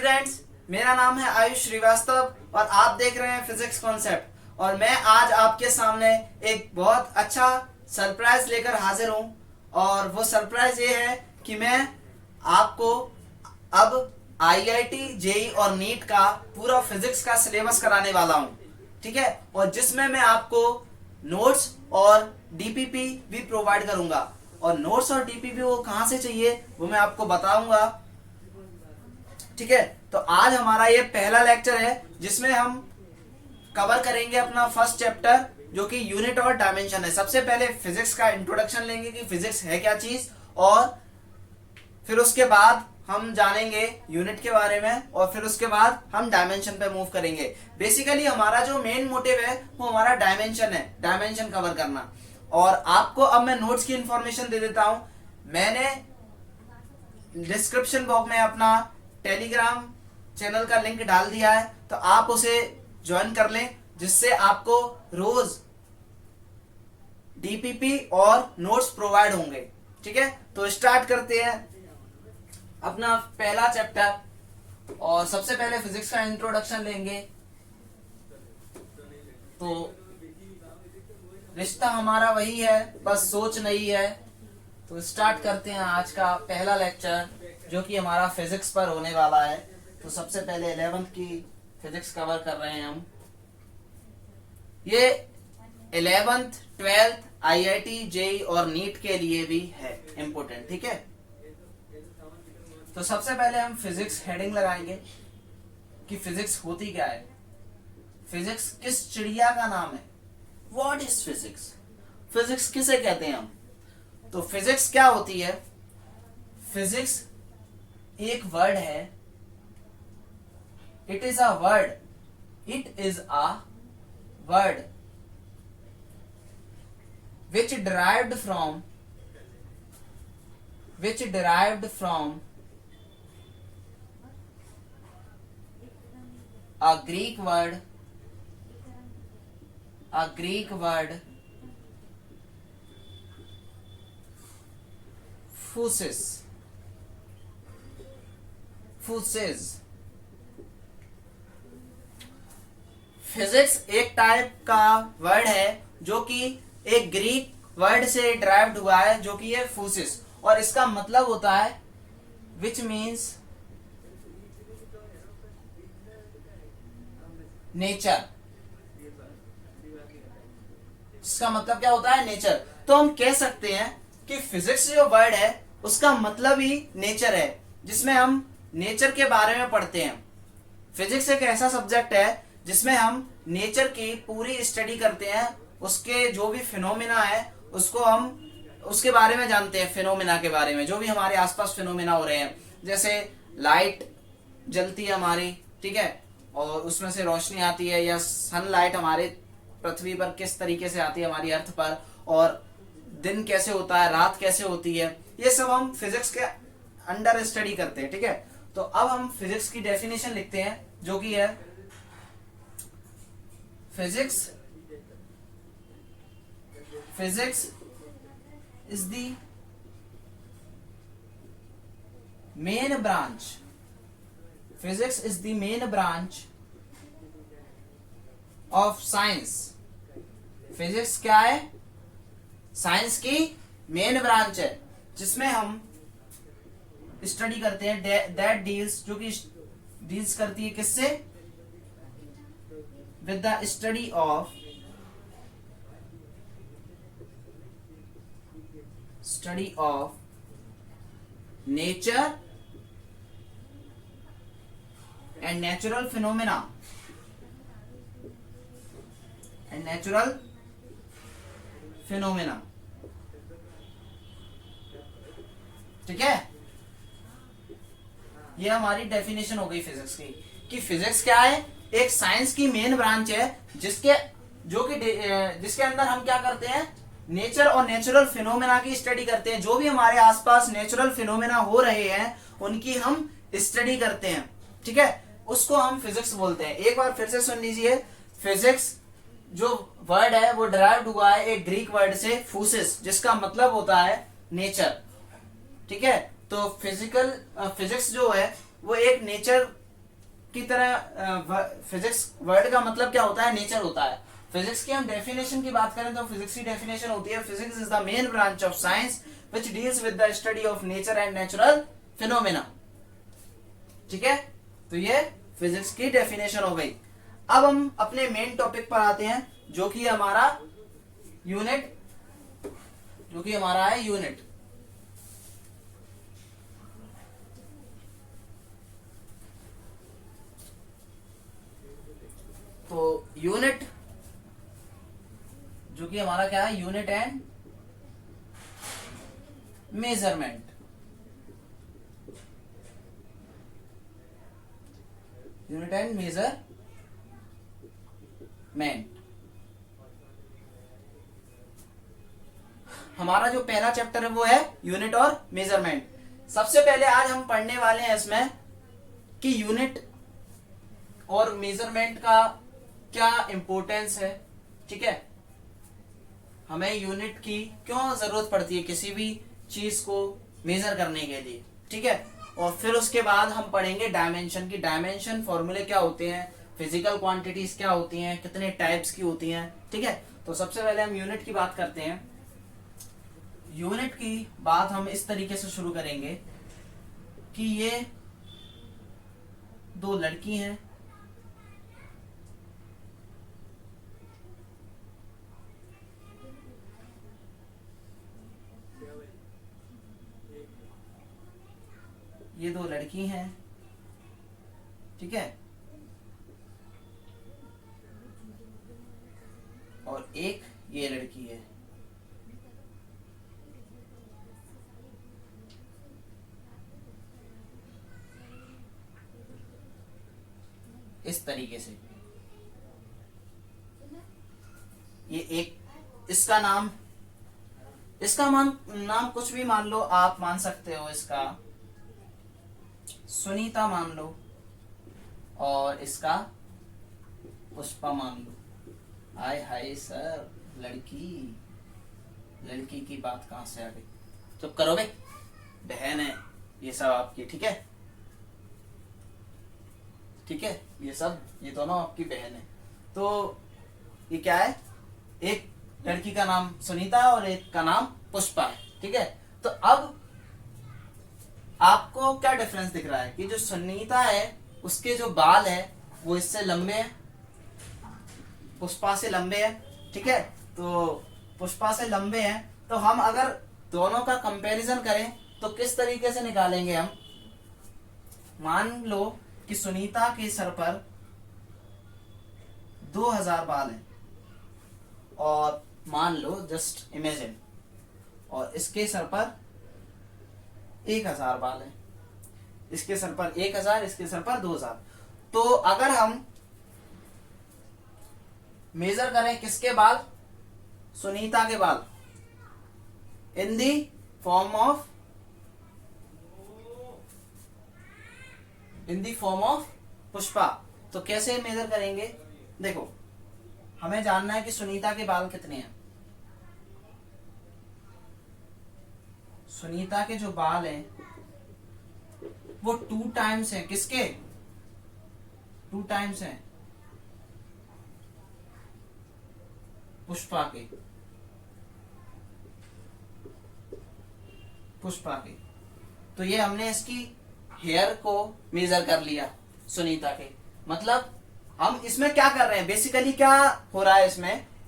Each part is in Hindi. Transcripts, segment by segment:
स्टूडेंट्स, मेरा नाम है आयुष श्रीवास्तव और आप देख रहे हैं फिजिक्स कॉन्सेप्ट। और मैं आज आपके सामने एक बहुत अच्छा सरप्राइज लेकर हाजिर हूं। और वो सरप्राइज ये है कि मैं आपको अब आईआईटी, जेई और नीट का पूरा फिजिक्स का सिलेबस कराने वाला हूं, ठीक है। और जिसमें मैं आपको नोट्स और डीपीपी भी प्रोवाइड करूंगा। और नोट्स और डीपीपी वो कहां से चाहिए वो मैं आपको बताऊंगा, ठीक है। तो आज हमारा ये पहला लेक्चर है जिसमें हम कवर करेंगे अपना फर्स्ट चैप्टर जो कि यूनिट और डायमेंशन है। सबसे पहले फिजिक्स का इंट्रोडक्शन लेंगे कि फिजिक्स है क्या चीज, और फिर उसके बाद हम जानेंगे यूनिट के बारे में, और फिर उसके बाद हम डायमेंशन पे मूव करेंगे। बेसिकली हमारा जो मेन मोटिव है वो हमारा डायमेंशन है, डायमेंशन कवर करना। और आपको अब मैं नोट्स की इंफॉर्मेशन दे देता हूं। मैंने डिस्क्रिप्शन बॉक्स में अपना टेलीग्राम चैनल का लिंक डाल दिया है, तो आप उसे ज्वाइन कर लें, जिससे आपको रोज डीपीपी और नोट्स प्रोवाइड होंगे, ठीक है। तो स्टार्ट करते हैं अपना पहला चैप्टर। और सबसे पहले फिजिक्स का इंट्रोडक्शन लेंगे। तो रिश्ता हमारा वही है, बस सोच नहीं है। तो स्टार्ट करते हैं आज का पहला लेक्चर जो कि हमारा फिजिक्स पर होने वाला है। तो सबसे पहले 11th की फिजिक्स कवर कर रहे हैं हम। ये 11th 12th आईआईटी, जेई और नीट के लिए भी है इंपॉर्टेंट, ठीक है। तो सबसे पहले हम फिजिक्स हेडिंग लगाएंगे कि फिजिक्स होती क्या है। फिजिक्स किस चिड़िया का नाम है? What is physics? फिजिक्स किसे कहते हैं हम? तो फिजिक्स क्या होती है? फिजिक्स एक वर्ड है। It is a word, it is a word which derived from a Greek word physis. Physics एक टाइप का वर्ड है जो कि एक ग्रीक वर्ड से डिराइव्ड हुआ है, जो कि है फूसिस। और इसका मतलब होता है विच मीन्स नेचर। इसका मतलब क्या होता है? नेचर। तो हम कह सकते हैं कि फिजिक्स जो वर्ड है उसका मतलब ही नेचर है, जिसमें हम नेचर के बारे में पढ़ते हैं। फिजिक्स एक ऐसा सब्जेक्ट है जिसमें हम नेचर की पूरी स्टडी करते हैं। उसके जो भी फिनोमिना है उसको हम उसके बारे में जानते हैं। फिनोमिना के बारे में, जो भी हमारे आसपास फिनोमिना हो रहे हैं, जैसे लाइट जलती है हमारी, ठीक है, और उसमें से रोशनी आती है, या सनलाइट हमारे पृथ्वी पर किस तरीके से आती है, हमारी अर्थ पर, और दिन कैसे होता है, रात कैसे होती है, ये सब हम फिजिक्स के अंडर स्टडी करते हैं, ठीक है। तो अब हम फिजिक्स की डेफिनेशन लिखते हैं जो कि है physics is the main branch. Physics is the main branch of science. Physics क्या है? साइंस की मेन ब्रांच है, जिसमें हम स्टडी करते हैं दैट डील्स, जो कि डील्स करती है किससे? With the study of nature and natural phenomena ठीक है। ये हमारी डेफिनेशन हो गई फिजिक्स की, कि फिजिक्स क्या है? एक साइंस की मेन ब्रांच है जिसके अंदर हम क्या करते हैं? नेचर और नेचुरल फिनोमेना की स्टडी करते हैं। जो भी हमारे आसपास नेचुरल फिनोमेना हो रहे हैं उनकी हम स्टडी करते हैं, ठीक है। उसको हम फिजिक्स बोलते हैं। एक बार फिर से सुन लीजिए, फिजिक्स जो वर्ड है वो डिराइव्ड हुआ है एक ग्रीक वर्ड से फूसिस, जिसका मतलब होता है नेचर, ठीक है। तो फिजिक्स जो है वो एक नेचर की तरह फिजिक्स वर्ड का मतलब क्या होता है, नेचर होता है। फिजिक्स की हम डेफिनेशन की बात करें तो फिजिक्स की डेफिनेशन होती है, physics is the main branch of science which deals with the study of nature and natural phenomena. ठीक है, तो ये फिजिक्स की डेफिनेशन हो गई। अब हम अपने मेन टॉपिक पर आते हैं जो कि हमारा यूनिट, जो कि हमारा है यूनिट। तो यूनिट जो कि हमारा क्या है, unit and measurement. Unit and measurement हमारा जो पहला चैप्टर है वो है यूनिट और मेजरमेंट। सबसे पहले आज हम पढ़ने वाले हैं इसमें कि यूनिट और मेजरमेंट का क्या इंपॉर्टेंस है। ठीक है, हमें यूनिट की क्यों जरूरत पड़ती है किसी भी चीज को मेजर करने के लिए। ठीक है, और फिर उसके बाद हम पढ़ेंगे डायमेंशन की, डायमेंशन फॉर्मूले क्या होते हैं, फिजिकल क्वांटिटीज क्या होती हैं, कितने टाइप्स की होती हैं। ठीक है, तो सबसे पहले हम यूनिट की बात करते हैं। यूनिट की बात हम इस तरीके से शुरू करेंगे कि ये दो लड़की हैं, ये दो लड़की हैं। ठीक है, और एक ये लड़की है। इस तरीके से ये एक, इसका नाम नाम कुछ भी मान लो, आप मान सकते हो इसका सुनीता मान लो और इसका पुष्पा मान लो। हाय हाय सर, लड़की की बात कहां से आ गई, चुप करो भाई, बहन है ये सब आपकी। ठीक है, ठीक है, ये दोनों आपकी बहन है। तो ये क्या है, एक लड़की का नाम सुनीता है और एक का नाम पुष्पा है। ठीक है, तो अब आपको क्या डिफरेंस दिख रहा है कि जो सुनीता है उसके जो बाल है वो इससे लंबे हैं, पुष्पा से लंबे हैं। ठीक है, तो पुष्पा से लंबे हैं, तो हम अगर दोनों का कंपैरिजन करें तो किस तरीके से निकालेंगे हम। मान लो कि सुनीता के सर पर 2000 बाल हैं, और मान लो जस्ट इमेजिन, और इसके सर पर 1000 बाल है। इसके सर पर 1000, इसके सर पर 2000। तो अगर हम मेजर करें किसके बाल, सुनीता के बाल, इन दी फॉर्म ऑफ पुष्पा, तो कैसे मेजर करेंगे। देखो, हमें जानना है कि सुनीता के बाल कितने हैं। सुनीता के जो बाल हैं वो 2 टाइम्स हैं, किसके, 2 टाइम्स हैं पुष्पा के। तो ये हमने इसकी हेयर को मेजर कर लिया सुनीता के। मतलब हम इसमें क्या कर रहे हैं, बेसिकली क्या हो रहा है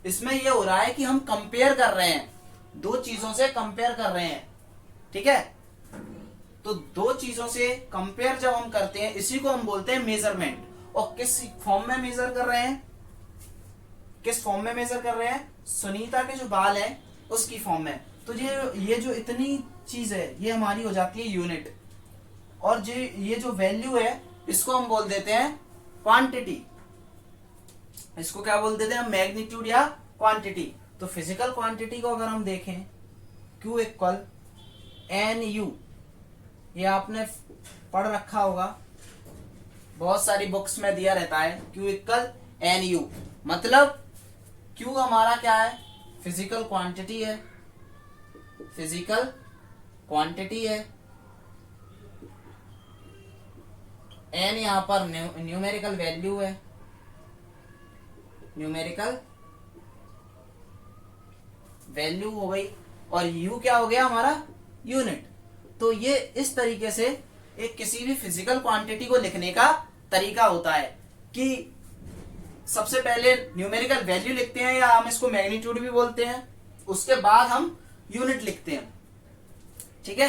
इसमें ये हो रहा है कि हम कंपेयर कर रहे हैं, दो चीजों से कंपेयर कर रहे हैं। ठीक है, तो दो चीजों से कंपेयर जब हम करते हैं इसी को हम बोलते हैं मेजरमेंट। और किस फॉर्म में मेजर कर रहे हैं, सुनीता के जो बाल हैं उसकी फॉर्म में। तो ये जो इतनी चीज है ये हमारी हो जाती है यूनिट, और ये जो वैल्यू है इसको हम बोल देते हैं क्वांटिटी। इसको क्या बोल देते हैं हम, मैग्नीट्यूड या क्वांटिटी। तो फिजिकल क्वांटिटी को अगर हम देखें, Q इक्वल NU, ये आपने पढ़ रखा होगा, बहुत सारी बुक्स में दिया रहता है Q इक्वल NU। मतलब Q हमारा क्या है, फिजिकल क्वांटिटी है, एन यहाँ पर न्यूमेरिकल वैल्यू है, न्यूमेरिकल वैल्यू हो गई, और यू क्या हो गया हमारा, यूनिट। तो ये इस तरीके से एक किसी भी फिजिकल क्वांटिटी को लिखने का तरीका होता है कि सबसे पहले न्यूमेरिकल वैल्यू लिखते हैं, या हम इसको मैग्नीट्यूड भी बोलते हैं, उसके बाद हम यूनिट लिखते हैं। ठीक है,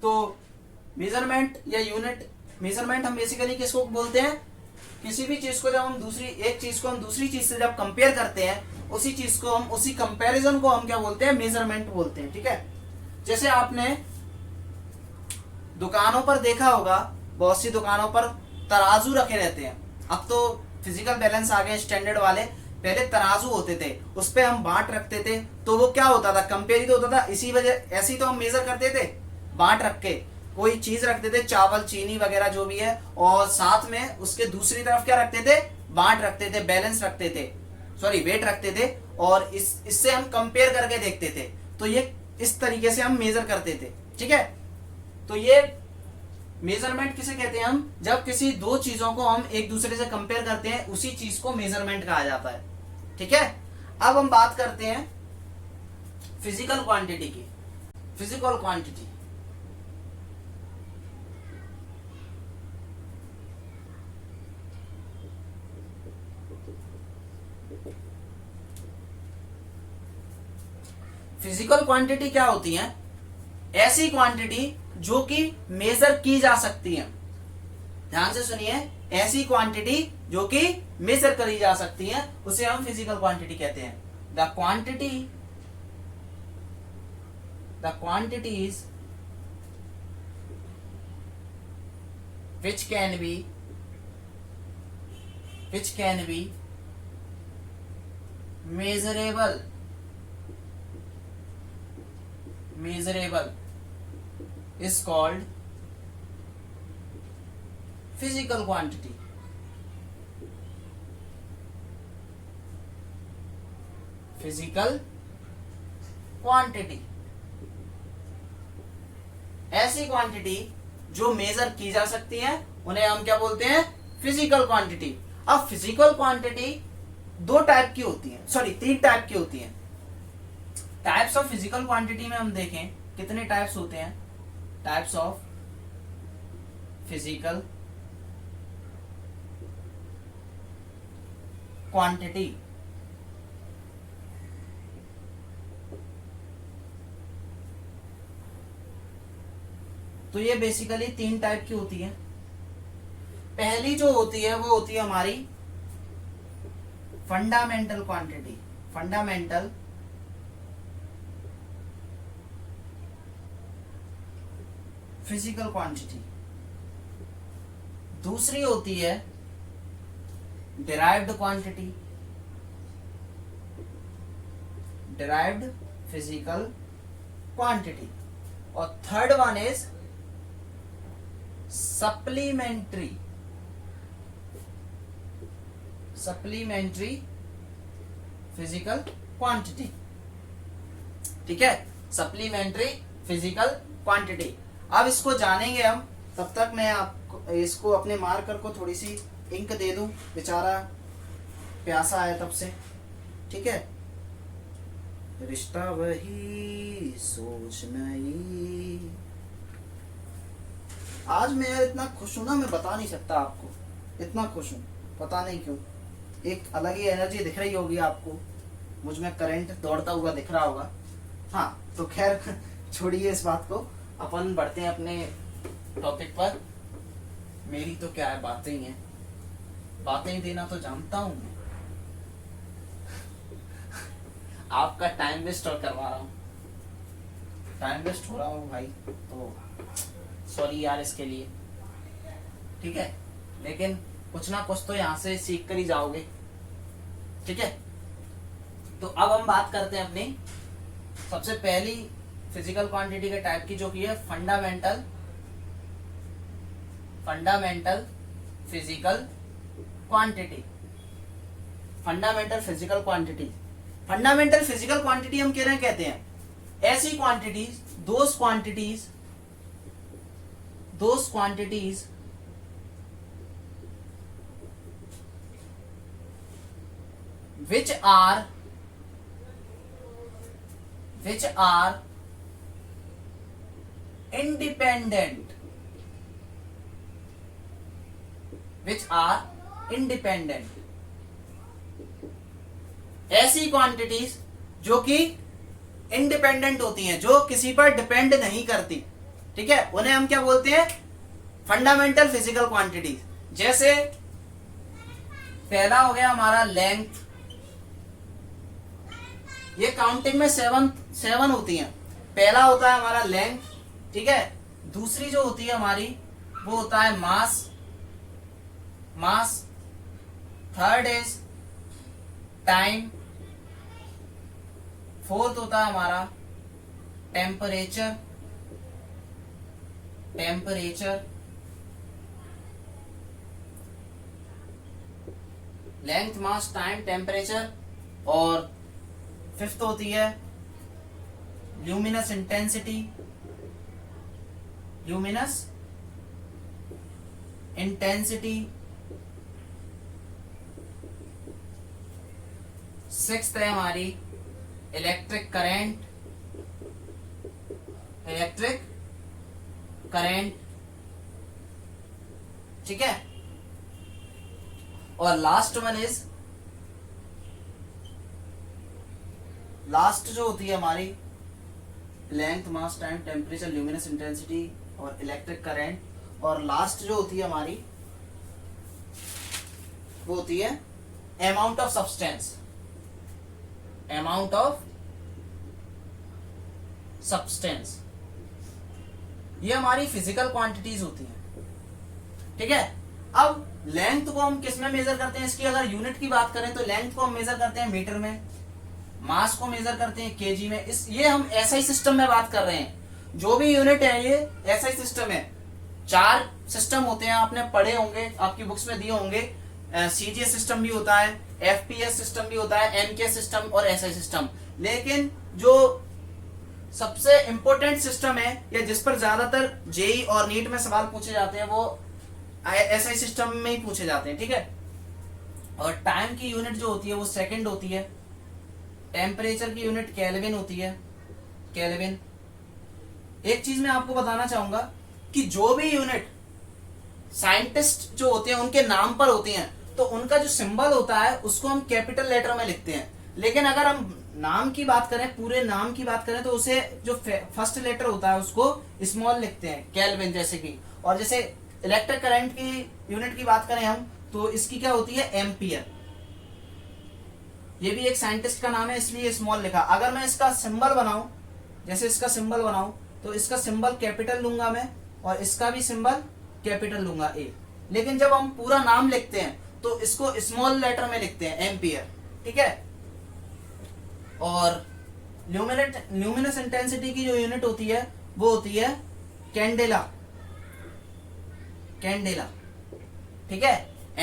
तो मेजरमेंट या यूनिट, मेजरमेंट हम बेसिकली किसको बोलते हैं, किसी भी चीज को जब हम एक चीज को हम दूसरी चीज से जब कंपेयर करते हैं, उसी चीज को हम, उसी कंपैरिजन को हम क्या बोलते हैं, मेजरमेंट बोलते हैं। ठीक है, जैसे आपने दुकानों पर देखा होगा, बहुत सी दुकानों पर तराजू रखे रहते हैं। अब तो फिजिकल बैलेंस आ गए स्टैंडर्ड वाले, पहले तराजू होते थे, उस पे हम बांट रखते थे, तो वो क्या होता था, कंपेयर ही तो होता था। इसी वजह ऐसे ही तो हम मेजर करते थे, बांट रख के कोई चीज रखते थे, चावल चीनी वगैरह जो भी है, और साथ में उसके दूसरी तरफ क्या रखते थे, बांट रखते थे, बैलेंस रखते थे, सॉरी वेट रखते थे, और इससे हम कंपेयर करके देखते थे। तो ये इस तरीके से हम मेजर करते थे। ठीक है, तो ये मेजरमेंट किसे कहते हैं हम, जब किसी दो चीजों को हम एक दूसरे से कंपेयर करते हैं, उसी चीज को मेजरमेंट कहा जाता है। ठीक है, अब हम बात करते हैं फिजिकल क्वांटिटी की। फिजिकल क्वांटिटी, फिजिकल क्वांटिटी क्या होती है, ऐसी क्वांटिटी जो कि मेजर की जा सकती है। ध्यान से सुनिए, ऐसी क्वांटिटी जो कि मेजर करी जा सकती है, उसे हम फिजिकल क्वांटिटी कहते हैं। The quantities which can be measurable is called physical quantity. Physical quantity, ऐसी क्वांटिटी जो मेजर की जा सकती है, उन्हें हम क्या बोलते हैं, फिजिकल क्वांटिटी। अब फिजिकल क्वांटिटी दो टाइप की होती है, सॉरी 3 टाइप की होती है। टाइप्स ऑफ फिजिकल क्वांटिटी में हम देखें कितने टाइप्स होते हैं, टाइप्स ऑफ फिजिकल क्वांटिटी। तो ये बेसिकली 3 टाइप की होती है। पहली जो होती है वो होती है हमारी fundamental quantity, fundamental physical quantity. दूसरी होती है derived quantity, derived physical quantity. और third one is supplementary physical quantity. ठीक है, सप्लीमेंट्री फिजिकल क्वांटिटी। अब इसको जानेंगे हम, तब तक मैं आपको इसको अपने मार्कर को थोड़ी सी इंक दे दूं, बेचारा प्यासा है तब से। ठीक है, रिश्ता वही सोच नहीं। आज मैं यार इतना खुश हूं ना, मैं बता नहीं सकता आपको, इतना खुश हूं, पता नहीं क्यों। एक अलग ही एनर्जी दिख रही होगी आपको, मुझ में करंट दौड़ता हुआ दिख रहा होगा। हाँ, तो खैर छोड़िए इस बात को, अपन बढ़ते हैं अपने टॉपिक पर। मेरी तो क्या है, बातें ही हैं, बातें ही देना तो जानता हूं मैं। आपका टाइम वेस्ट और करवा रहा हूँ, टाइम वेस्ट हो रहा हूँ भाई, तो सॉरी यार इसके लिए। ठीक है, लेकिन कुछ ना कुछ तो यहाँ से सीख कर ही जाओगे। ठीक है, तो अब हम बात करते हैं अपनी सबसे पहली फिजिकल क्वांटिटी के टाइप की, जो कि है fundamental physical quantity. Fundamental physical quantity, fundamental physical quantity हम कहते हैं ऐसी quantities, those quantities which are independent, ऐसी क्वांटिटीज जो कि इंडिपेंडेंट होती हैं, जो किसी पर डिपेंड नहीं करती, ठीक है, उन्हें हम क्या बोलते हैं, फंडामेंटल फिजिकल क्वांटिटीज। जैसे पहला हो गया हमारा लेंथ, ये काउंटिंग में सेवन होती हैं। पहला होता है हमारा लेंथ, ठीक है। दूसरी जो होती है हमारी वो होता है mass. Third is time. Fourth होता है हमारा temperature. Length, mass, time, temperature. और फिफ्थ होती है ल्यूमिनस इंटेंसिटी। सिक्स्थ है हमारी इलेक्ट्रिक करंट, ठीक है। और लास्ट जो होती है हमारी length, mass, time, temperature, luminous intensity और इलेक्ट्रिक करंट। और लास्ट जो होती है हमारी वो होती है अमाउंट ऑफ सब्सटेंस। ये हमारी फिजिकल क्वांटिटीज होती हैं, ठीक है। अब लेंथ को हम किस में मेजर करते हैं, इसकी अगर यूनिट की बात करें तो लेंथ को हम मेजर करते हैं मीटर में, मास को मेजर करते हैं केजी में। ये हम एसआई सिस्टम में बात कर रहे हैं। जो भी यूनिट है ये एसआई सिस्टम है। 4 सिस्टम होते हैं, आपने पढ़े होंगे, आपकी बुक्स में दिए होंगे। सीजीएस सिस्टम भी होता है, एफपीएस सिस्टम भी होता है, एनके सिस्टम और एसआई सिस्टम। लेकिन जो सबसे इंपॉर्टेंट सिस्टम है या जिस पर ज्यादातर जेई और नीट में सवाल पूछे जाते हैं वो एसआई सिस्टम में ही पूछे जाते हैं, ठीक है। और टाइम की यूनिट जो होती है वो सेकंड होती है। टेम्परेचर की यूनिट केल्विन होती है, केल्विन। एक चीज मैं आपको बताना चाहूंगा कि जो भी यूनिट साइंटिस्ट जो होते हैं उनके नाम पर होती हैं तो उनका जो सिंबल होता है उसको हम कैपिटल लेटर में लिखते हैं। लेकिन अगर हम नाम की बात करें, पूरे नाम की बात करें, तो उसे जो फर्स्ट लेटर होता है उसको स्मॉल लिखते हैं, केल्विन जैसे कि। और जैसे इलेक्ट्रिक करंट की यूनिट की बात करें हम तो इसकी क्या होती है, एम्पियर। ये भी एक साइंटिस्ट का नाम है इसलिए स्मॉल लिखा। अगर मैं इसका सिंबल बनाऊं, जैसे इसका सिंबल बनाऊं तो इसका सिंबल कैपिटल लूंगा मैं और इसका भी सिंबल कैपिटल लूंगा ए। लेकिन जब हम पूरा नाम लिखते हैं तो इसको स्मॉल लेटर में लिखते हैं, एम्पियर, ठीक है। और ल्यूमिनस इंटेंसिटी की जो यूनिट होती है वो होती है कैंडेला, ठीक है।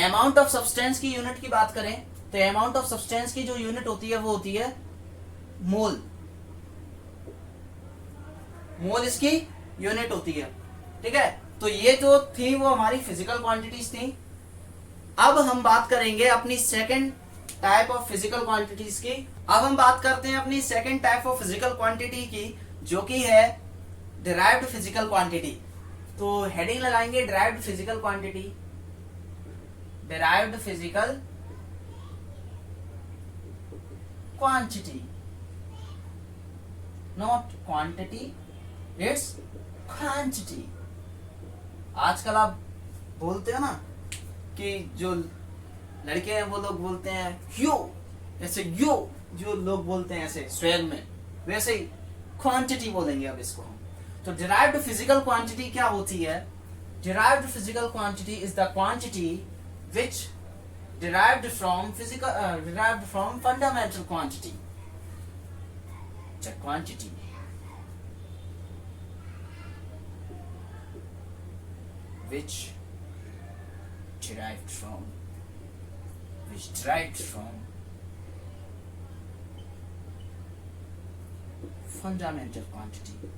अमाउंट ऑफ सब्सटेंस की यूनिट की बात करें तो अमाउंट ऑफ सब्सटेंस की जो यूनिट होती है वो होती है मोल इसकी यूनिट होती है, ठीक है। तो ये जो थी वो हमारी फिजिकल क्वांटिटीज थी। अब हम बात करेंगे अपनी second type of physical quantities की। अब हम बात करते हैं अपनी second type of physical quantity की, जो कि है डिराइव्ड फिजिकल क्वांटिटी। तो हेडिंग लगाएंगे derived physical quantity. Derived physical quantity, not quantity, it's quantity. आजकल आप बोलते हो ना कि जो लड़के हैं वो लोग बोलते हैं यो, ऐसे यो जो लोग बोलते हैं ऐसे स्वेग में, वैसे ही क्वांटिटी बोलेंगे अब इसको हम। तो डिराइव्ड फिजिकल क्वांटिटी क्या होती है? Derived physical quantity is the quantity which derived from fundamental quantity. It's a quantity which derived from fundamental quantity.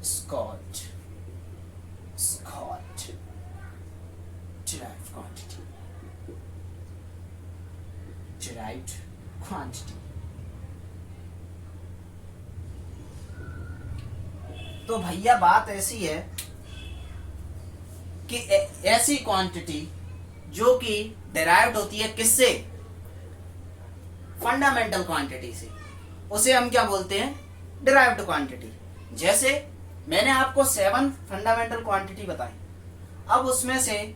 स्कॉट, स्कॉट derived quantity, derived quantity। तो भैया बात ऐसी है कि ऐसी क्वांटिटी जो कि डिराइव्ड होती है किससे, फंडामेंटल क्वांटिटी से, उसे हम क्या बोलते हैं, डिराइव्ड क्वांटिटी। जैसे मैंने आपको 7 फंडामेंटल क्वांटिटी बताई, अब उसमें से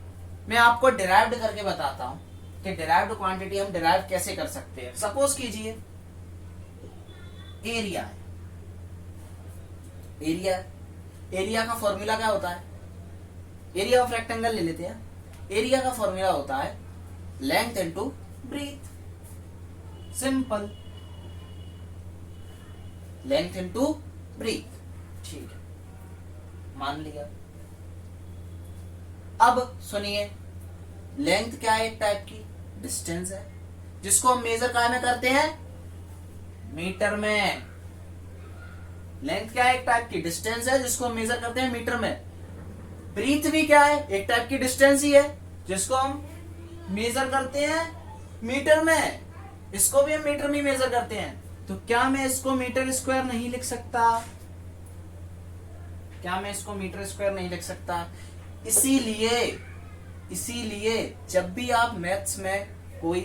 मैं आपको डिराइव्ड करके बताता हूं कि डिराइव्ड क्वांटिटी हम डिराइव कैसे कर सकते हैं। सपोज कीजिए एरिया है, एरिया, एरिया का फॉर्मूला क्या होता है, एरिया ऑफ रेक्टेंगल ले लेते हैं, एरिया का फॉर्मूला होता है length into breadth, simple, length into breadth, ठीक है, मान लिया। अब सुनिए, लेंथ क्या है, एक टाइप की डिस्टेंस है जिसको हम मेजर काय में करते हैं, मीटर में। लेंथ क्या है, एक टाइप की डिस्टेंस है जिसको हम मेजर करते हैं मीटर में। ब्रीथ भी क्या है, एक टाइप की डिस्टेंस ही है जिसको हम मेजर करते हैं मीटर में, इसको भी हम मीटर में मेजर करते हैं। तो क्या मैं इसको मीटर स्क्वायर नहीं लिख सकता, क्या मैं इसको मीटर स्क्वायर नहीं लिख सकता? इसीलिए जब भी आप मैथ्स में कोई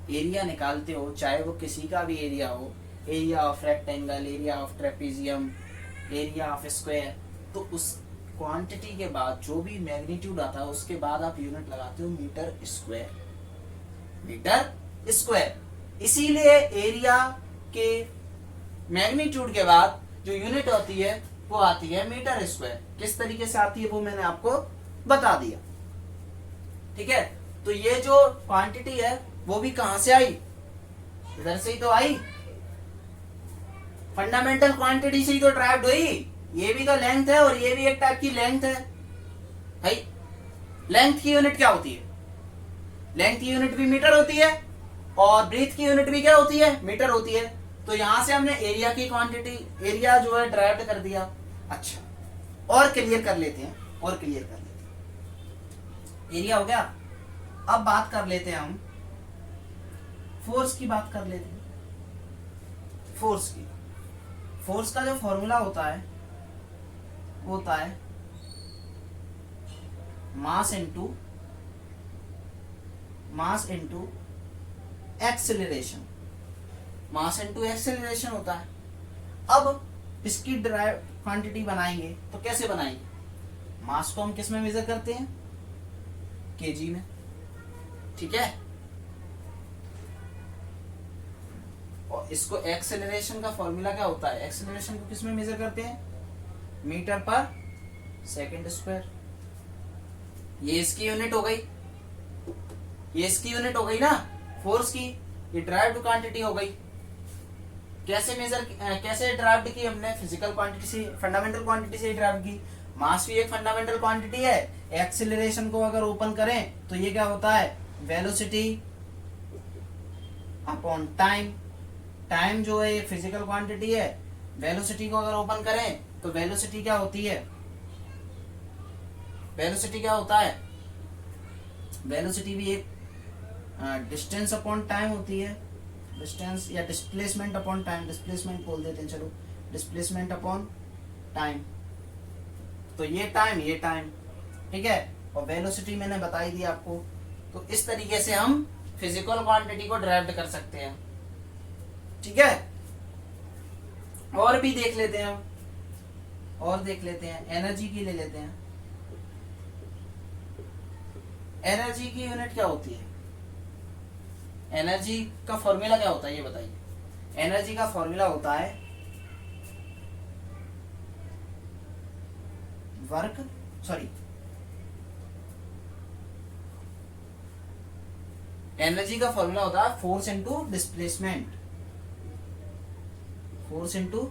एरिया निकालते हो, चाहे वो किसी का भी एरिया हो, area of rectangle, area of trapezium, area of square, तो उस क्वांटिटी के बाद जो भी मैग्नीट्यूड आता है उसके बाद आप यूनिट लगाते हो मीटर स्क्वायर, मीटर स्क्वायर। इसीलिए एरिया के मैग्नीट्यूड के बाद जो यूनिट होती है वो आती है मीटर स्क्वायर। किस तरीके से आती है वो मैंने आपको बता दिया, ठीक है। तो ये जो क्वांटिटी है वो भी कहां से आई, इधर से ही तो आई, फंडामेंटल क्वांटिटी से ही तो ड्राइव्ड हुई। ये भी तो लेंथ है और ये भी एक टाइप की लेंथ है भाई। लेंथ की यूनिट क्या होती है, लेंथ की यूनिट भी मीटर होती है और ब्रीथ की यूनिट भी क्या होती है, मीटर होती है। तो यहां से हमने एरिया की क्वांटिटी, एरिया जो है ड्राइव्ड कर दिया। अच्छा, और क्लियर कर लेते हैं, और क्लियर कर लेते हैं। एरिया हो गया। अब बात कर लेते हैं हम फोर्स की, बात कर लेते हैं फोर्स की। फोर्स का जो फॉर्मूला होता है mass into acceleration, mass into acceleration होता है। अब इसकी ड्राइव क्वांटिटी बनाएंगे तो कैसे बनाएंगे, मास को हम किस में मेजर करते हैं, केजी में, ठीक है। और इसको एक्सेलरेशन का फॉर्मूला क्या होता है, एक्सेलरेशन को किस में मेजर करते हैं, मीटर पर सेकंड स्क्वायर। ये इसकी यूनिट हो गई, ये इसकी यूनिट हो गई ना फोर्स की, ये ड्राइव्ड क्वांटिटी हो गई। कैसे ड्राइव्ड की हमने, फिजिकल क्वांटिटी से, फंडामेंटल क्वांटिटी से ड्राइव की। मास भी एक फंडामेंटल क्वांटिटी है। एक्सेलरेशन को अगर ओपन करें तो ये क्या होता है, वेलोसिटी अपॉन टाइम। टाइम जो है ये फिजिकल क्वांटिटी है। वेलोसिटी को अगर ओपन करें तो वेलोसिटी क्या होती है, वेलोसिटी क्या होता है, वेलोसिटी भी एक डिस्टेंस अपॉन टाइम होती है। डिस्टेंस या डिस्प्लेसमेंट अपॉन टाइम, डिस्प्लेसमेंट बोल देते हैं, चलो डिस्प्लेसमेंट अपॉन टाइम। तो ये टाइम, ये टाइम, ठीक है। और वेलोसिटी मैंने बता ही दिया आपको। तो इस तरीके से हम फिजिकल क्वांटिटी को ड्राइव कर सकते हैं, ठीक है। और भी देख लेते हैं हम, और देख लेते हैं, एनर्जी की ले लेते हैं। एनर्जी की यूनिट क्या होती है, एनर्जी का फॉर्मूला क्या होता है ये बताइए। एनर्जी का फॉर्मूला होता है वर्क, सॉरी, एनर्जी का फॉर्मूला होता है force into displacement, force into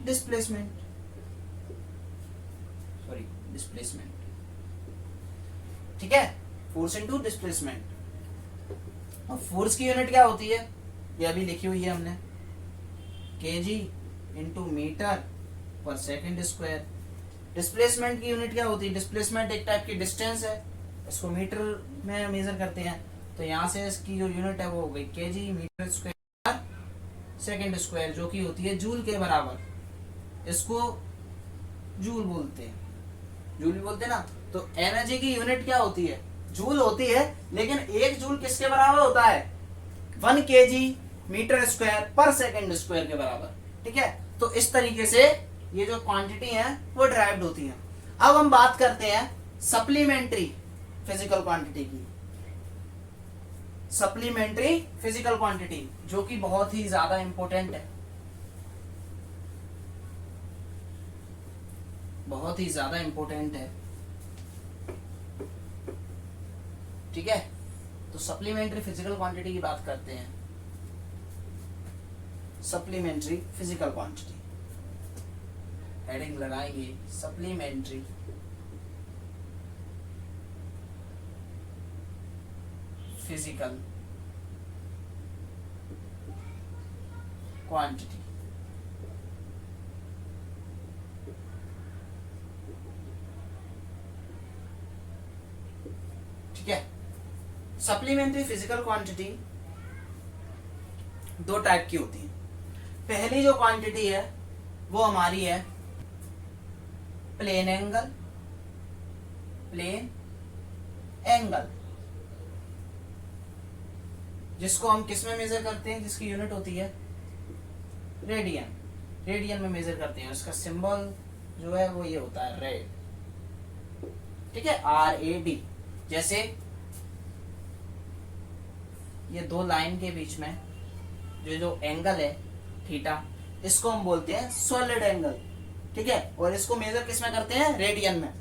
displacement, sorry displacement, ठीक है, फोर्स इनटू डिस्प्लेसमेंट। और फोर्स की यूनिट क्या होती है, ये अभी लिखी हुई है हमने, केजी इनटू मीटर पर सेकंड स्क्वायर। डिस्प्लेसमेंट की यूनिट क्या होती है? डिस्प्लेसमेंट एक टाइप की डिस्टेंस है, इसको मीटर में मेजर करते हैं। तो यहाँ से इसकी जो यूनिट है वो हो गई kg metre square second square, जो कि होती है जूल के बराबर। इसको जूल बोलते हैं, जूल भी बोलते हैं ना। तो एनर्जी की यूनिट क्या होती है? जूल होती है, लेकिन एक जूल किसके बराबर होता है? 1 केजी मीटर स्क्वायर पर सेकंड स्क्वायर के बराबर। ठीक है, तो इस तरीके से ये जो क्वांटिटी है वो ड्राइव्ड होती है। अब हम बात करते हैं सप्लीमेंट्री फिजिकल क्वांटिटी की। सप्लीमेंट्री फिजिकल क्वांटिटी जो कि बहुत ही ज्यादा इंपॉर्टेंट है, बहुत ही ज्यादा इंपॉर्टेंट है। ठीक है, तो सप्लीमेंट्री फिजिकल क्वांटिटी की बात करते हैं। सप्लीमेंट्री फिजिकल क्वांटिटी, हेडिंग लगाएंगे सप्लीमेंट्री फिजिकल क्वांटिटी। ठीक है, सप्लीमेंट्री फिजिकल क्वांटिटी दो टाइप की होती है। पहली जो क्वांटिटी है वो हमारी है प्लेन एंगल, प्लेन एंगल, जिसको हम किस में मेजर करते हैं? जिसकी यूनिट होती है रेडियन, रेडियन में मेजर करते हैं। उसका सिंबल जो है वो ये होता है रेड। ठीक है, RAD। जैसे ये दो लाइन के बीच में जो एंगल है थीटा, इसको हम बोलते हैं सॉलिड एंगल। ठीक है, और इसको मेजर किस में करते हैं? रेडियन में।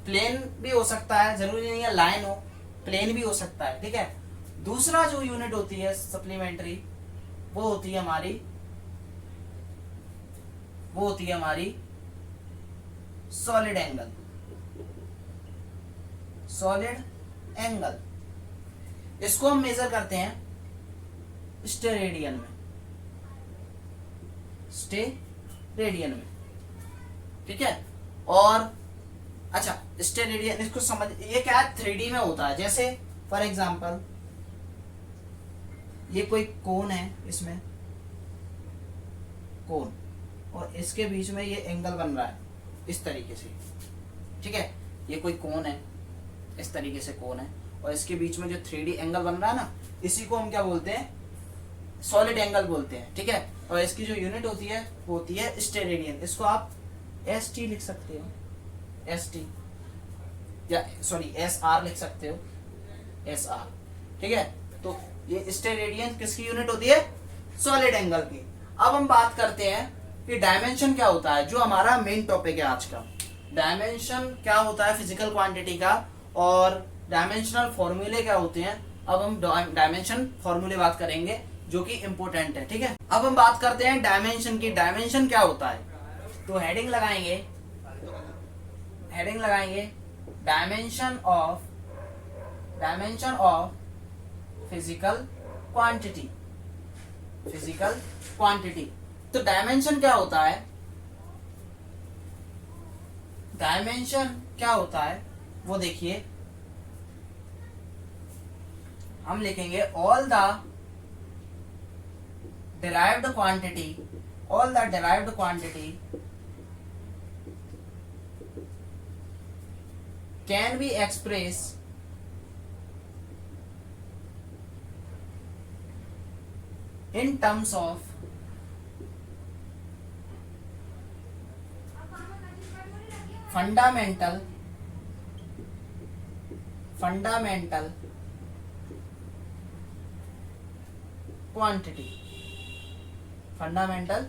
प्लेन भी हो सकता है, जरूरी नहीं है लाइन हो, प्लेन भी हो सकता है। ठीक है, दूसरा जो यूनिट होती है सप्लीमेंट्री वो होती है हमारी सॉलिड एंगल। सॉलिड एंगल इसको हम मेजर करते हैं स्टेरेडियन में, स्टेरेडियन में। ठीक है, और अच्छा स्टेरेडियन इसको समझ, ये क्या है? 3D में होता है। जैसे फॉर एग्जांपल ये कोई कोन है, इसमें कोन, और इसके बीच में ये एंगल बन रहा है इस तरीके से। ठीक है, ये कोई कोन है, इस तरीके से कोन है, और इसके बीच में जो 3D एंगल बन रहा है ना, इसी को हम क्या बोलते हैं? सॉलिड एंगल बोलते हैं। ठीक है, और इसकी जो यूनिट होती है वो होती है स्टेरेडियन। इसको आप ST लिख सकते हो, ST, या सॉरी SR लिख सकते हो, SR। ठीक है, तो ये स्टेरेडियन किसकी यूनिट होती है? सॉलिड एंगल की। अब हम बात करते हैं कि डायमेंशन क्या होता है, जो हमारा मेन टॉपिक है आज का। डायमेंशन क्या होता है फिजिकल क्वांटिटी का, और डायमेंशनल फॉर्मूले क्या होते हैं। अब हम डायमेंशन फॉर्मूले बात करेंगे जो कि इंपॉर्टेंट है। ठीक है, अब हम बात करते हैं डायमेंशन की। डायमेंशन क्या होता है? तो हेडिंग लगाएंगे dimension of physical quantity. Physical quantity, तो डायमेंशन क्या होता है? डायमेंशन क्या होता है वो देखिए, हम लिखेंगे all the derived quantity can be expressed in terms of fundamental quantity, fundamental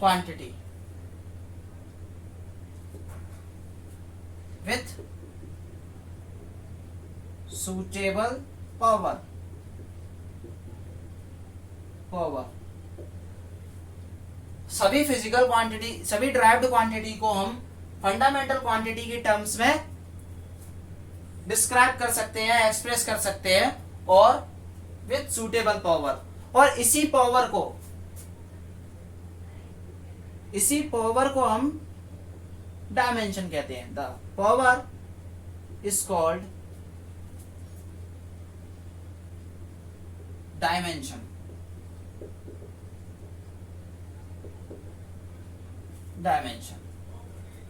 quantity with suitable power। सभी फिजिकल क्वांटिटी, सभी ड्राइव्ड क्वांटिटी को हम फंडामेंटल क्वांटिटी की टर्म्स में डिस्क्राइब कर सकते हैं, एक्सप्रेस कर सकते हैं, और विथ सुटेबल पावर। और इसी पावर को इसी पावर को हम डायमेंशन कहते हैं। The power is called dimension. Dimension,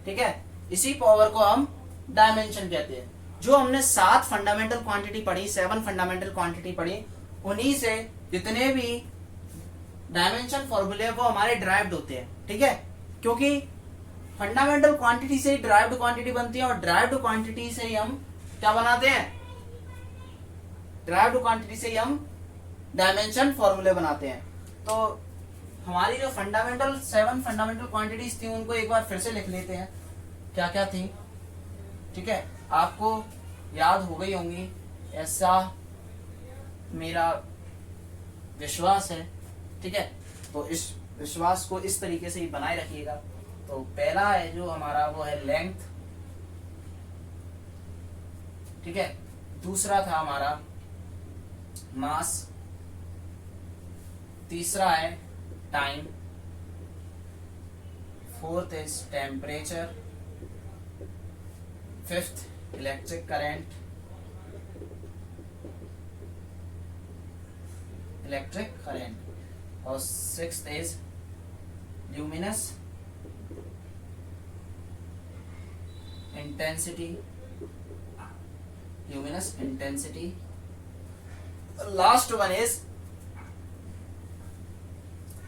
ठीक है, इसी पावर को हम डायमेंशन कहते हैं। जो हमने 7 फंडामेंटल क्वांटिटी पढ़ी, 7 फंडामेंटल क्वांटिटी पढ़ी, उन्हीं से जितने भी डायमेंशन फॉर्मूले वो हमारे ड्राइव्ड होते हैं, ठीक है, क्योंकि फंडामेंटल क्वांटिटी से ही ड्राइव्ड क्वांटिटी बनती है और ड्राइव्ड क्वांटिटी से ही हम क्या बनाते हैं, ड्राइव्ड क्वांटिटी से ही हम डायमेंशन फॉर्मूले बनाते हैं। तो हमारी जो 7 फंडामेंटल क्वांटिटीज थी उनको एक बार फिर से लिख लेते हैं, क्या क्या थी, ठीक है, आपको याद हो गई होंगी ऐसा मेरा विश्वास है, ठीक है। तो इस विश्वास को इस तरीके से ही बनाए रखिएगा। तो पहला है जो हमारा वो है लेंथ, ठीक है, दूसरा था हमारा मास, तीसरा है time, fourth is temperature, fifth electric current, और sixth is luminous intensity, last one is,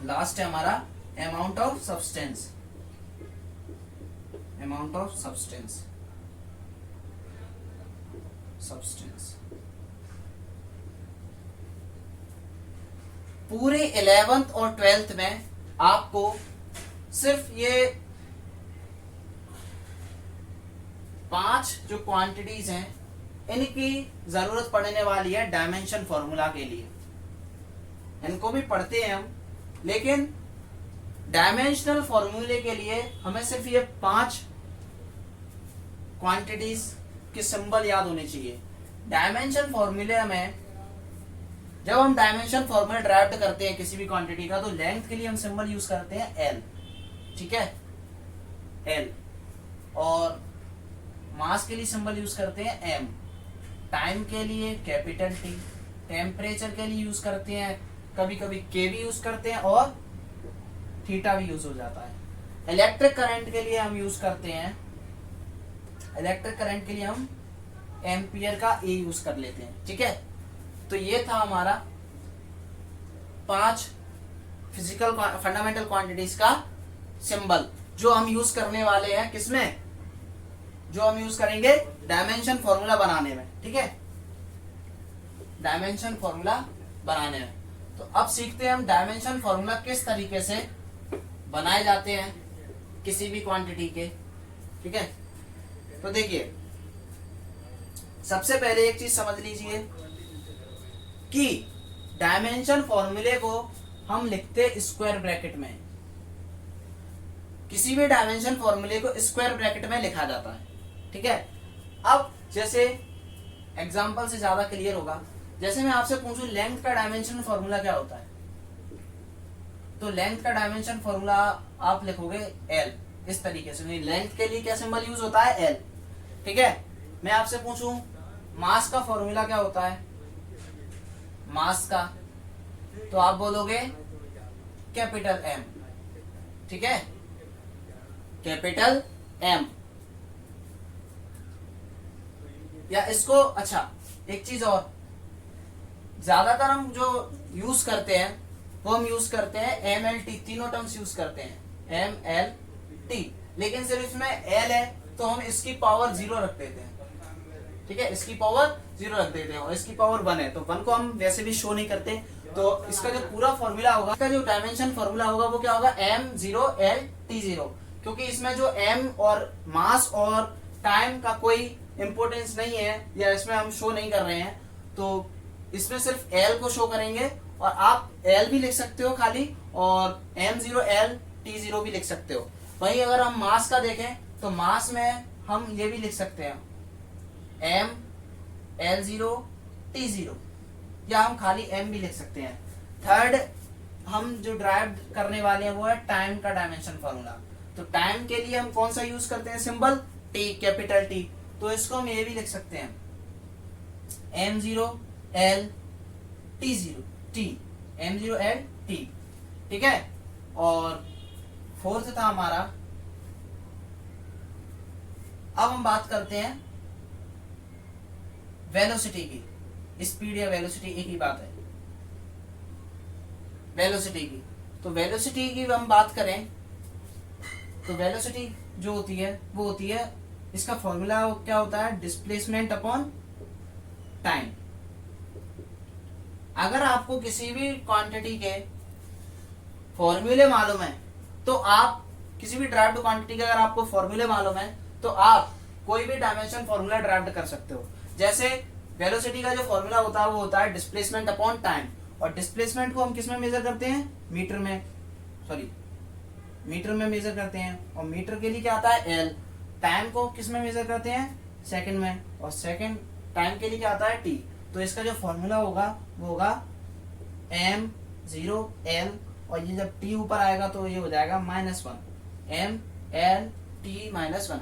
last है हमारा अमाउंट ऑफ सब्सटेंस, पूरे 11th और 12th में आपको सिर्फ ये 5 जो क्वांटिटीज हैं इनकी जरूरत पड़ने वाली है डायमेंशन फॉर्मूला के लिए। इनको भी पढ़ते हैं हम, लेकिन डायमेंशनल फॉर्मूले के लिए हमें सिर्फ ये 5 क्वांटिटीज के सिंबल याद होने चाहिए। डायमेंशन फॉर्मूले में जब हम डायमेंशन फॉर्मूला ड्राइव करते हैं किसी भी क्वांटिटी का, तो लेंथ के लिए हम सिंबल यूज करते हैं एल, ठीक है, एल, और मास के लिए सिंबल यूज करते हैं एम, टाइम के लिए कैपिटल टी, टेम्परेचर के लिए यूज करते हैं कभी कभी के भी यूज करते हैं और थीटा भी यूज हो जाता है। इलेक्ट्रिक करंट के लिए हम यूज करते हैं, इलेक्ट्रिक करंट के लिए हम एम्पियर का ए यूज कर लेते हैं, ठीक है। तो ये था हमारा 5 फिजिकल फंडामेंटल क्वांटिटीज का सिंबल जो हम यूज करने वाले हैं, किसमें, जो हम यूज करेंगे डायमेंशन फॉर्मूला बनाने में, ठीक है, डायमेंशन फॉर्मूला बनाने में। तो अब सीखते हैं हम डायमेंशन फॉर्मूला किस तरीके से बनाए जाते हैं किसी भी क्वांटिटी के, ठीक है। तो देखिए, सबसे पहले एक चीज समझ लीजिए कि डायमेंशन फॉर्मूले को हम लिखते स्क्वायर ब्रैकेट में, किसी भी डायमेंशन फॉर्मूले को स्क्वायर ब्रैकेट में लिखा जाता है, ठीक है। अब जैसे एग्जांपल से ज्यादा क्लियर होगा, जैसे मैं आपसे पूछूं लेंथ का डायमेंशन फॉर्मूला क्या होता है, तो लेंथ का डायमेंशन फॉर्मूला आप लिखोगे एल, इस तरीके से। लेंथ के लिए क्या सिंबल यूज होता है, एल, ठीक है। मैं आपसे पूछूं मास का फॉर्मूला क्या होता है, मास का, तो आप बोलोगे कैपिटल एम, ठीक है, कैपिटल एम। या इसको, अच्छा एक चीज और, ज्यादातर हम जो यूज करते हैं वो हम यूज करते हैं एम एल टी, तीनों टर्म्स यूज करते हैं एम एल टी, लेकिन सिर्फ इसमें एल है तो हम इसकी पावर 0 रख देते हैं, ठीक है, इसकी पावर 0 रख देते हैं, और इसकी पावर 1 है तो 1 को हम वैसे भी शो नहीं करते। तो इसका जो पूरा फॉर्मूला होगा, इसका जो डायमेंशन फॉर्मूला होगा वो क्या होगा, m0l क्योंकि इसमें जो m और मास और टाइम का कोई इंपोर्टेंस नहीं है या इसमें हम शो नहीं कर रहे हैं, तो इसमें सिर्फ l को शो करेंगे, और आप l भी लिख सकते हो खाली, और m0l भी लिख सकते हो। वहीं अगर हम मास का देखें तो मास में हम ये भी लिख सकते हैं m l0 t0, या हम खाली m भी लिख सकते हैं। थर्ड हम जो ड्राइव करने वाले हैं वो है टाइम का डायमेंशन फॉर्मूला। तो टाइम के लिए हम कौन सा यूज करते हैं सिंबल, टी, कैपिटल टी। तो इसको हम ये भी लिख सकते हैं m0l t0 m0l t, ठीक है। और फोर्थ था हमारा, अब हम बात करते हैं वेलोसिटी की। स्पीड या वेलोसिटी एक ही बात है, वेलोसिटी की। तो वेलोसिटी की हम बात करें तो वेलोसिटी जो होती है वो होती है, इसका फॉर्मूला क्या होता है, डिस्प्लेसमेंट अपॉन टाइम। अगर आपको किसी भी क्वांटिटी के फॉर्मूले मालूम है तो आप किसी भी ड्राइव्ड क्वांटिटी के अगर आपको फॉर्मूले मालूम है तो आप कोई भी डायमेंशन फॉर्मूला ड्राइव्ड कर सकते हो। जैसे वेलोसिटी का जो फॉर्मूला होता है वो होता है डिस्प्लेसमेंट अपॉन टाइम, और डिस्प्लेसमेंट को हम किस में मेजर करते हैं, मीटर में, सॉरी मीटर में मेजर करते हैं। और मीटर के लिए क्या आता है, एल। टाइम को किस में मेजर करते हैं, सेकंड में, और सेकंड टाइम के लिए क्या आता है, टी। तो इसका जो फॉर्मूला होगा वो होगा m0l, और ये जब t ऊपर आएगा तो ये हो जाएगा -1, m0l t -1।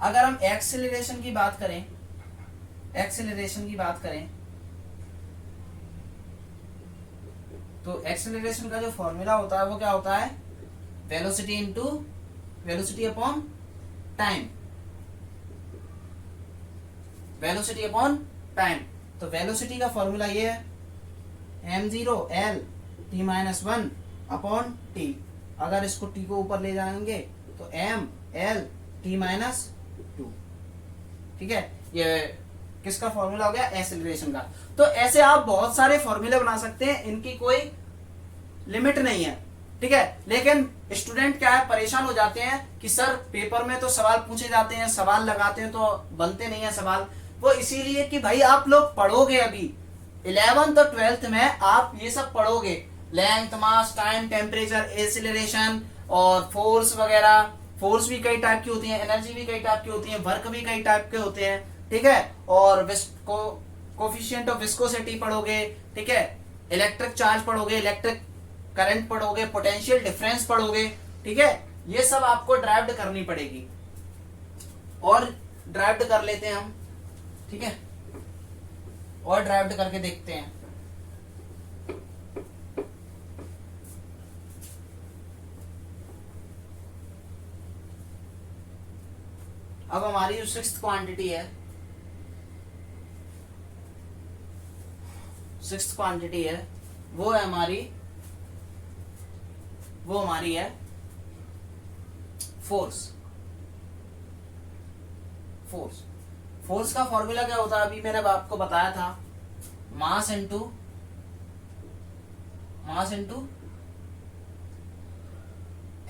अगर हम एक्सेलरेशन की बात करें, तो एक्सेलरेशन का जो फॉर्मूला होता है वो क्या होता है, वेलोसिटी अपॉन टाइम, तो वेलोसिटी का फॉर्मूला ये है m0l t-1 अपॉन t। अगर इसको t को ऊपर ले जाएंगे तो m-l t-2, ठीक है। ये किसका फॉर्मूला हो गया, एक्सेलरेशन का। तो ऐसे आप बहुत सारे फॉर्मूले बना सकते हैं, इनकी कोई लिमिट नहीं है, ठीक है। लेकिन स्टूडेंट क्या है, परेशान हो जाते हैं कि सर पेपर में तो सवाल पूछे जाते हैं, सवाल लगाते हैं तो बनते नहीं है सवाल। वो इसीलिए कि भाई आप लोग पढ़ोगे, अभी 11th और 12th में आप ये सब पढ़ोगे, length, mass, time, temperature, acceleration और फोर्स वगैरह। फोर्स भी कई टाइप की होती है, एनर्जी भी कई टाइप की होती है, वर्क भी कई टाइप के होते हैं, ठीक है। और कोफिशिएंट ऑफ विस्कोसिटी पढ़ोगे, ठीक है। इलेक्ट्रिक चार्ज पढ़ोगे, इलेक्ट्रिक करंट पढ़ोगे, पोटेंशियल डिफरेंस पढ़ोगे, ठीक है। ये सब आपको ड्राइव्ड करनी पड़ेगी, और ड्राइव्ड कर लेते हैं हम, ठीक है, और ड्राइव्ड करके देखते हैं। अब हमारी जो सिक्स्थ क्वांटिटी है, वो है हमारी है फोर्स। फोर्स का फॉर्मूला क्या होता है, अभी मैंने आपको बताया था, मास इनटू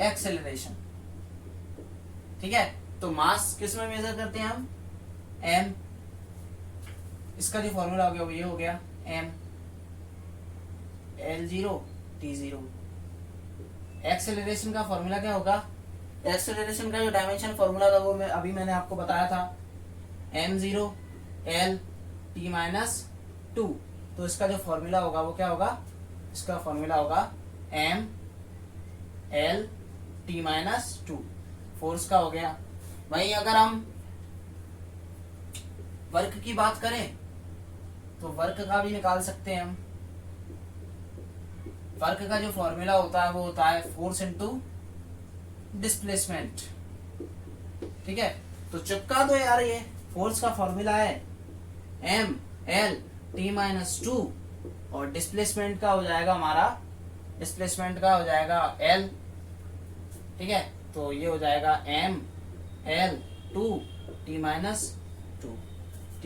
एक्सेलरेशन, ठीक है। तो मास किस में मेजर करते हैं हम, m, इसका जो फॉर्मूला हो गया वो ये हो गया m l0 t0। एक्सेलरेशन का फॉर्मूला क्या होगा, एक्सेलरेशन का जो डायमेंशन फॉर्मूला था वो मैंने आपको बताया था, m0 l t-2। तो इसका जो फॉर्मूला होगा वो क्या होगा, इसका फॉर्मूला होगा m l t-2। फोर्स का हो गया। वहीं अगर हम वर्क की बात करें तो वर्क का भी निकाल सकते हैं हम। वर्क का जो फॉर्मूला होता है वो होता है फोर्स इनटू डिस्प्लेसमेंट, ठीक है। तो चिपका दो यार, ये फोर्स का फॉर्मूला है m l t-2, और डिस्प्लेसमेंट का हो जाएगा l, ठीक है। तो ये हो जाएगा m l 2 t-2।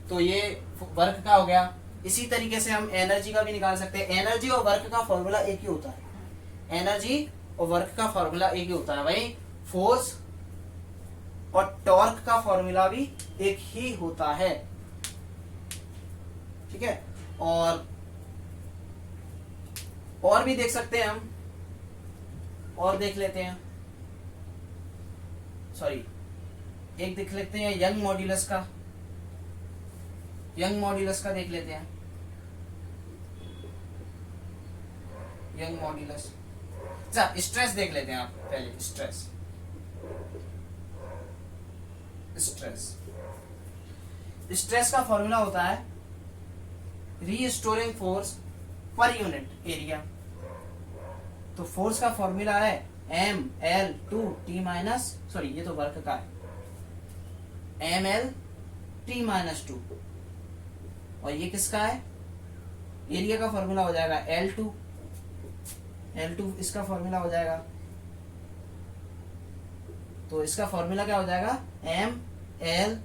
तो ये वर्क का हो गया। इसी तरीके से हम एनर्जी का भी निकाल सकते हैं। एनर्जी और वर्क का फॉर्मूला एक ही होता है, वही फोर्स और टॉर्क का फॉर्मूला भी एक ही होता है, ठीक है। और भी देख सकते हैं हम, और देख लेते हैं, सॉरी एक देख लेते हैं यंग मॉड्यूलस का देख लेते हैं। Young modulus. अच्छा स्ट्रेस देख लेते हैं आप पहले। स्ट्रेस स्ट्रेस स्ट्रेस का फॉर्मूला होता है रीस्टोरिंग फोर्स पर यूनिट एरिया। तो फोर्स का फॉर्मूला है M L two T minus, sorry ये तो वर्क का है, M L T minus two. और ये किसका है? एरिया का फॉर्मूला हो जाएगा एल टू इसका फॉर्मूला हो जाएगा। तो इसका फॉर्मूला क्या हो जाएगा? एम एल,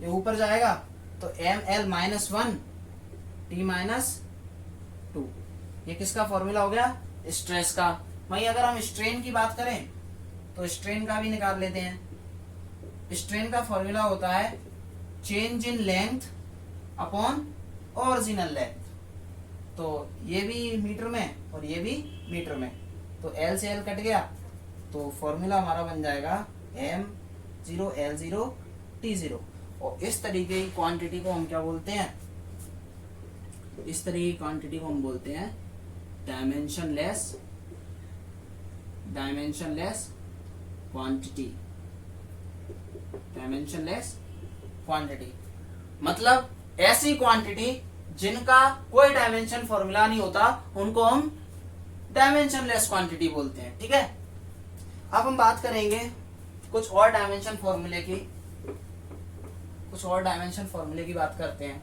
ये ऊपर जाएगा तो M L minus one T minus two. ये किसका फॉर्मूला हो गया? स्ट्रेस का। वहीं अगर हम स्ट्रेन की बात करें तो स्ट्रेन का भी निकाल लेते हैं। स्ट्रेन का फॉर्मूला होता है change in length upon original length. तो ये भी मीटर में और ये भी मीटर में, तो एल से एल कट गया, तो फॉर्मूला हमारा बन जाएगा M zero L zero T zero. और इस तरीके की क्वांटिटी को हम क्या बोलते हैं? इस तरीके की क्वांटिटी को हम बोलते हैं डायमेंशनलेस क्वांटिटी। डायमेंशनलेस क्वांटिटी मतलब ऐसी क्वांटिटी जिनका कोई डायमेंशन फॉर्मूला नहीं होता, उनको हम डायमेंशनलेस क्वांटिटी बोलते हैं। ठीक है, अब हम बात करेंगे कुछ और डायमेंशन फॉर्मूले की। कुछ और डायमेंशन फॉर्मूले की बात करते हैं।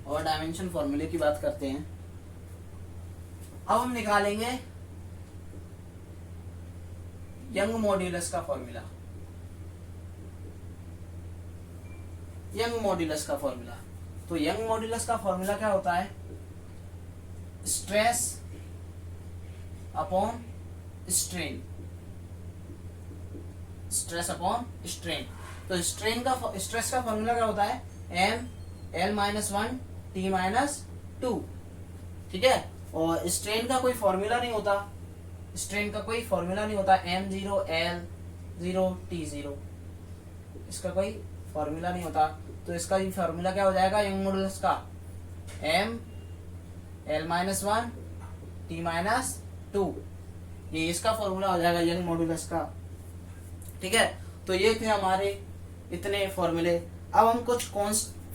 और डायमेंशन फॉर्मूले की बात करते हैं। अब हम निकालेंगे यंग मॉड्यूलस का फॉर्मूला। यंग मॉड्यूलस का फॉर्मूला, तो यंग मॉड्यूलस का फॉर्मूला क्या होता है? Stress upon strain. Stress upon strain. तो स्ट्रेस का फॉर्मूला क्या होता है? M L minus one T minus two. ठीक है, और स्ट्रेन का कोई फॉर्मूला नहीं होता। स्ट्रेन का कोई फॉर्मूला नहीं होता, M zero L zero T zero, इसका कोई फॉर्मूला नहीं होता। तो इसका भी फॉर्मूला क्या हो जाएगा यंग मॉड्यूलस का? M L minus one T minus two, ये इसका फॉर्मूला हो जाएगा यंग मॉड्यूलस का। ठीक है, तो ये थे हमारे इतने फॉर्मूले। अब हम कुछ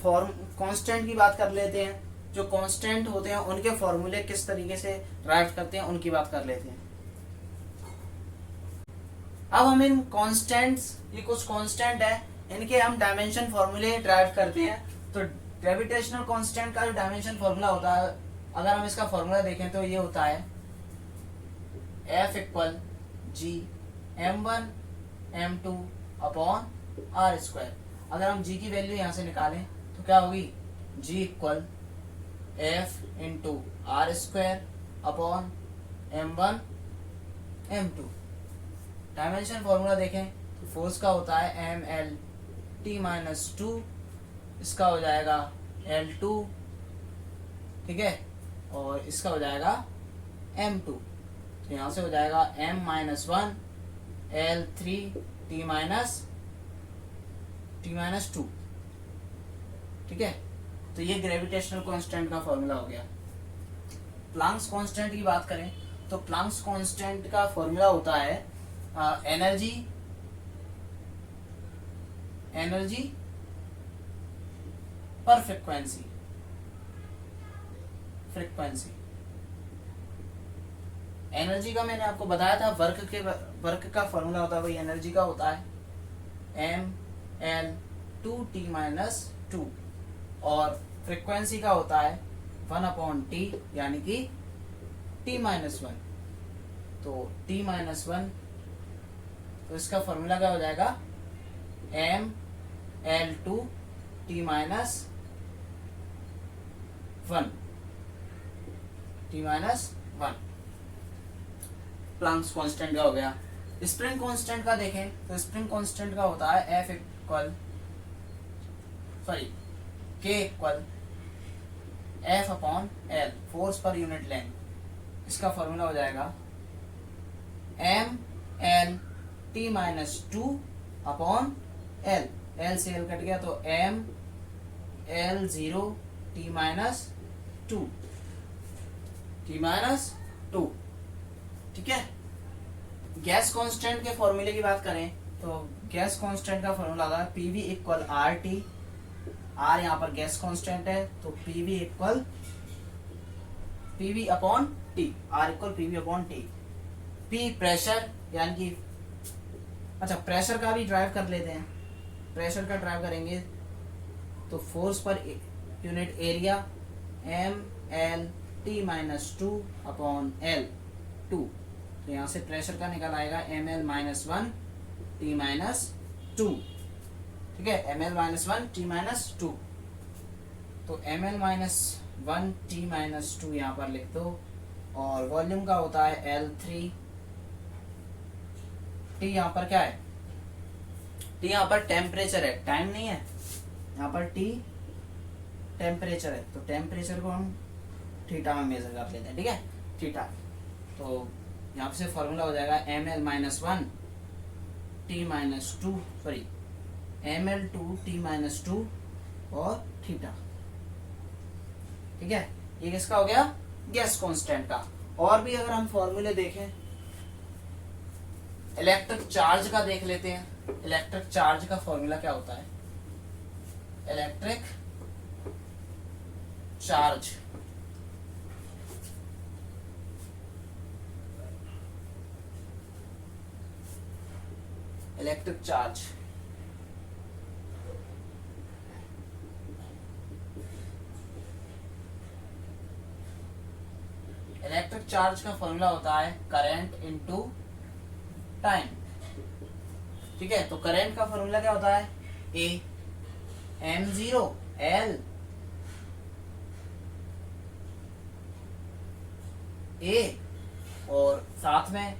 कांस्टेंट की बात कर लेते हैं। जो कांस्टेंट होते हैं उनके फॉर्मूले किस तरीके से राइट करते हैं उनकी बात कर लेते हैं। अब हम इन कांस्टेंट्स, ये कुछ कांस्टेंट है, इनके हम डायमेंशन फॉर्मूले ड्राइव करते हैं। तो ग्रेविटेशनल कांस्टेंट का जो डायमेंशन फॉर्मूला होता है, अगर हम इसका फॉर्मूला देखें तो ये होता है F equal G m1 m2 upon R square. अगर हम g की वैल्यू यहाँ से निकालें तो क्या होगी? g equal F into R square upon m1 m2। Dimension formula देखें तो फोर्स का होता है M L T minus two, इसका हो जाएगा L2। ठीक है, और इसका हो जाएगा M2। तो यहाँ से हो जाएगा m minus one L3 T minus two. ठीक है, तो ये ग्रेविटेशनल कांस्टेंट का फॉर्मूला हो गया। प्लांक्स कांस्टेंट की बात करें तो प्लांक्स कांस्टेंट का फॉर्मूला होता है एनर्जी पर फ्रीक्वेंसी। एनर्जी का मैंने आपको बताया था, वर्क का फॉर्मूला होता है वही एनर्जी का होता है M L two T minus two, और फ्रीक्वेंसी का होता है वन अपॉन टी, यानी कि टी माइनस वन। तो टी माइनस वन, तो इसका फॉर्मूला क्या हो जाएगा? M L two T minus one. Planck's constant का हो गया। स्प्रिंग कांस्टेंट का देखें तो स्प्रिंग कांस्टेंट का होता है K equal F upon L, force पर यूनिट लेंथ। इसका फॉर्मूला हो जाएगा M L T minus two upon L, L से एल कट गया तो M L zero T minus two, T minus two. ठीक है। गैस कांस्टेंट के फॉर्मूले की बात करें तो गैस कांस्टेंट का फॉर्मूला होगा P V equal R T, R यहाँ पर गैस कांस्टेंट है तो P V equal P V upon T, R equal P V upon T. P pressure यानी कि, अच्छा प्रेशर का भी ड्राइव कर लेते हैं, प्रेशर का ड्राइव करेंगे तो फोर्स पर unit area M L T minus two upon L two, तो यहाँ से प्रेशर का निकल आएगा M L minus one T minus two. ठीक है, M L minus one T minus two, तो M L minus one T minus two यहाँ पर लिख दो, और वॉल्यूम का होता है एल थ्री। टी यहाँ पर क्या है, टी यहाँ पर टेम्परेचर है, टाइम नहीं है, यहाँ पर टी टेम्परेचर है, तो टेम्परेचर को हम थीटा में मेजर कर लेते हैं। ठीक है, थीटा, तो यहाँ से फॉर्मूला हो जाएगा M L minus one T minus two, sorry M L two T minus two और थीटा। ठीक है, ये किसका हो गया, गैस कांस्टेंट का। और भी अगर हम फॉर्मूले देखें, इलेक्ट्रिक चार्ज का देख लेते हैं। इलेक्ट्रिक चार्ज का फॉर्मूला क्या होता है, electric charge, electric charge electric charge का फॉर्मूला होता है करंट इनटू टाइम। ठीक है, तो करंट का फॉर्मूला क्या होता है, A M zero L A, और साथ में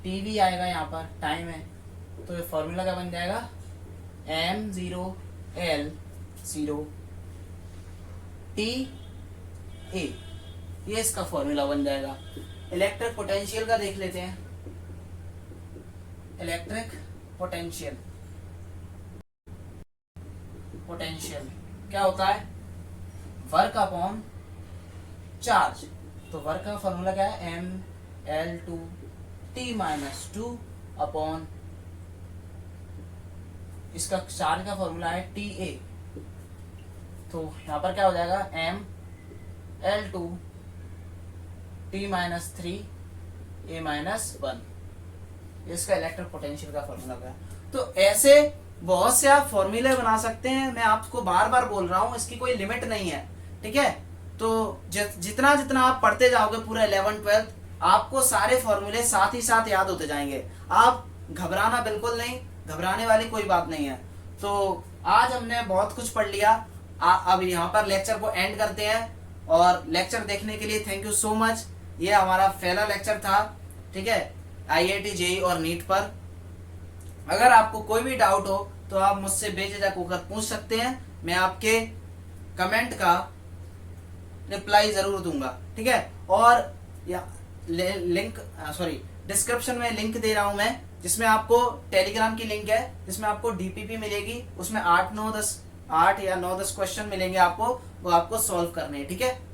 टी भी आएगा, यहाँ पर टाइम है, तो ये फॉर्मूला क्या बन जाएगा, M zero L zero T A, ये इसका फॉर्मूला बन जाएगा। इलेक्ट्रिक पोटेंशियल का देख लेते हैं। इलेक्ट्रिक पोटेंशियल, पोटेंशियल क्या होता है, वर्क अपॉन चार्ज, तो वर्क का फॉर्मूला क्या है, M L two T minus two upon, इसका चार्ज का फॉर्मूला है टी ए, तो यहां पर क्या हो जाएगा, M L two T minus three A minus one, इसका इलेक्ट्रिक पोटेंशियल का फॉर्मूला है। तो ऐसे बहुत से आप फॉर्मूले बना सकते हैं, मैं आपको बार बार बोल रहा हूं, इसकी कोई लिमिट नहीं है। ठीक है, तो जितना जितना आप पढ़ते जाओगे पूरा 11th-12th, आपको सारे फॉर्मूले साथ ही साथ याद होते जाएंगे। आप घबराना बिल्कुल नहीं, घबराने वाली कोई बात नहीं है। तो आज हमने बहुत कुछ पढ़ लिया, अब यहाँ पर लेक्चर को एंड करते हैं, और लेक्चर देखने के लिए थैंक यू सो मच। ये हमारा पहला लेक्चर था, ठीक है, IIT JEE और नीट पर। अगर आपको कोई भी डाउट हो तो आप मुझसे बेझिझक होकर पूछ सकते हैं, मैं आपके कमेंट का रिप्लाई जरूर दूंगा। ठीक है, और लिंक डिस्क्रिप्शन में लिंक दे रहा हूं मैं, जिसमें आपको टेलीग्राम की लिंक है, जिसमें आपको DPP मिलेगी, उसमें 8 या 9 10 क्वेश्चन मिलेंगे आपको, वो आपको सॉल्व करने हैं। ठीक है।